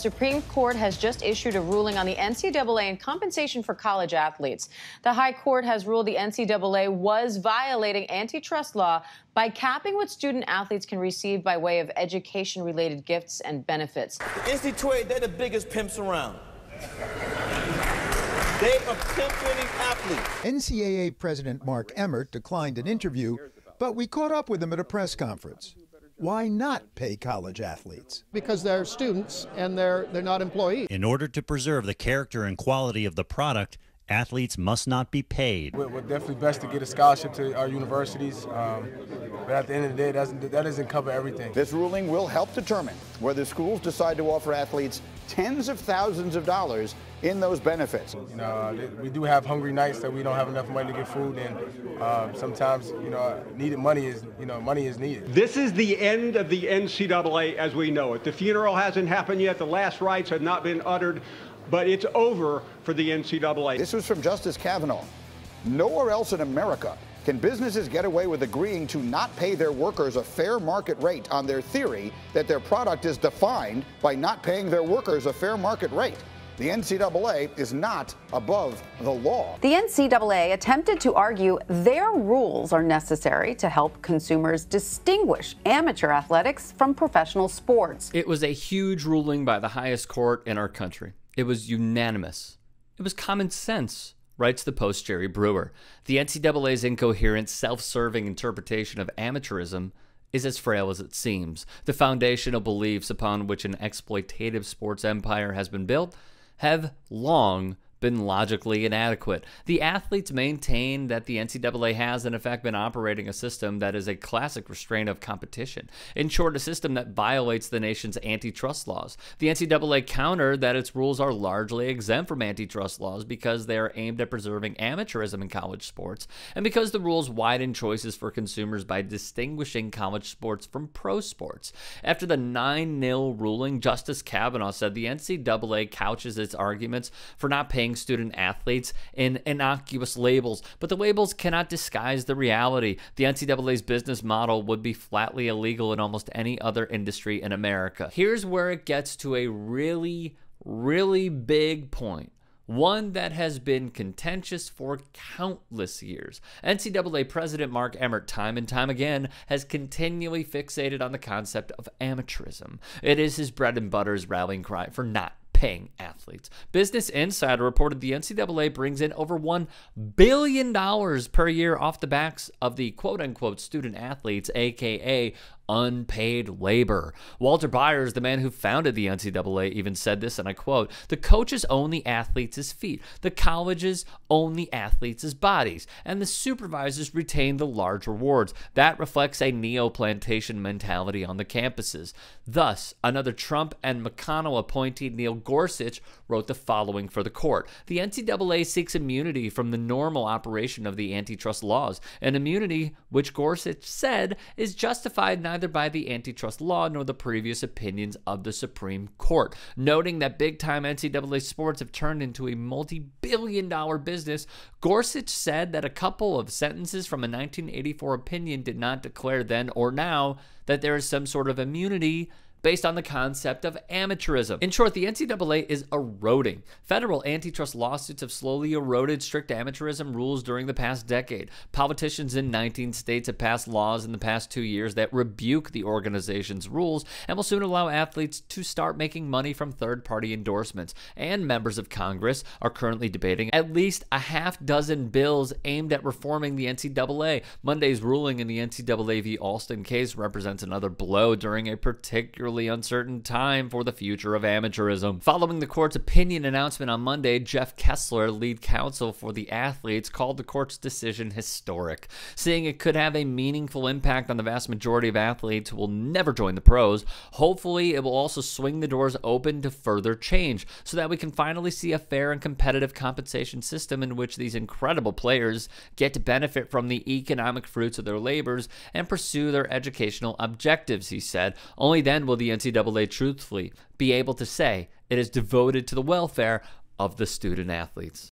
Supreme Court has just issued a ruling on the NCAA and compensation for college athletes. The High Court has ruled the NCAA was violating antitrust law by capping what student athletes can receive by way of education-related gifts and benefits. The NCAA, they're the biggest pimps around. They are pimp-winning athletes. NCAA President Mark Emmert declined an interview, but we caught up with him at a press conference. Why not pay college athletes? Because they're students and they're not employees. In order to preserve the character and quality of the product, athletes must not be paid. We're definitely best to get a scholarship to our universities, but at the end of the day, that doesn't cover everything. This ruling will help determine whether schools decide to offer athletes tens of thousands of dollars in those benefits. You know, we do have hungry nights that we don't have enough money to get food, and sometimes, needed money is, money is needed. This is the end of the NCAA as we know it. The funeral hasn't happened yet. The last rites have not been uttered, but it's over for the NCAA. This was from Justice Kavanaugh. Nowhere else in America can businesses get away with agreeing to not pay their workers a fair market rate on their theory that their product is defined by not paying their workers a fair market rate. The NCAA is not above the law. The NCAA attempted to argue their rules are necessary to help consumers distinguish amateur athletics from professional sports. It was a huge ruling by the highest court in our country. It was unanimous. It was common sense, writes the Post Jerry Brewer. The NCAA's incoherent, self-serving interpretation of amateurism is as frail as it seems. The foundational beliefs upon which an exploitative sports empire has been built have long been logically inadequate. The athletes maintain that the NCAA has, in effect, been operating a system that is a classic restraint of competition. In short, a system that violates the nation's antitrust laws. The NCAA countered that its rules are largely exempt from antitrust laws because they are aimed at preserving amateurism in college sports, and because the rules widen choices for consumers by distinguishing college sports from pro sports. After the 9-0 ruling, Justice Kavanaugh said the NCAA couches its arguments for not paying student athletes in innocuous labels, but the labels cannot disguise the reality. The NCAA's business model would be flatly illegal in almost any other industry in America. Here's where it gets to a really, really big point. One that has been contentious for countless years. NCAA President Mark Emmert, time and time again, has continually fixated on the concept of amateurism. It is his bread and butter's rallying cry for not paying athletes. Business Insider reported the NCAA brings in over $1 billion per year off the backs of the quote-unquote student athletes, aka unpaid labor. Walter Byers, the man who founded the NCAA, even said this, and I quote, "The coaches own the athletes' feet, the colleges own the athletes' bodies, and the supervisors retain the large rewards. That reflects a neo-plantation mentality on the campuses." Thus, another Trump and McConnell appointee, Neil Gorsuch, wrote the following for the court. The NCAA seeks immunity from the normal operation of the antitrust laws, an immunity which Gorsuch said is justified neither by the antitrust law nor the previous opinions of the Supreme Court. Noting that big-time NCAA sports have turned into a multi-billion-dollar business, Gorsuch said that a couple of sentences from a 1984 opinion did not declare then or now that there is some sort of immunity based on the concept of amateurism. In short, the NCAA is eroding. Federal antitrust lawsuits have slowly eroded strict amateurism rules during the past decade. Politicians in 19 states have passed laws in the past 2 years that rebuke the organization's rules and will soon allow athletes to start making money from third-party endorsements. And members of Congress are currently debating at least a half-dozen bills aimed at reforming the NCAA. Monday's ruling in the NCAA v. Alston case represents another blow during a particularly uncertain time for the future of amateurism. Following the court's opinion announcement on Monday, Jeff Kessler, lead counsel for the athletes, called the court's decision historic, saying it could have a meaningful impact on the vast majority of athletes who will never join the pros. Hopefully, it will also swing the doors open to further change so that we can finally see a fair and competitive compensation system in which these incredible players get to benefit from the economic fruits of their labors and pursue their educational objectives, he said. Only then will the NCAA truthfully be able to say it is devoted to the welfare of the student athletes.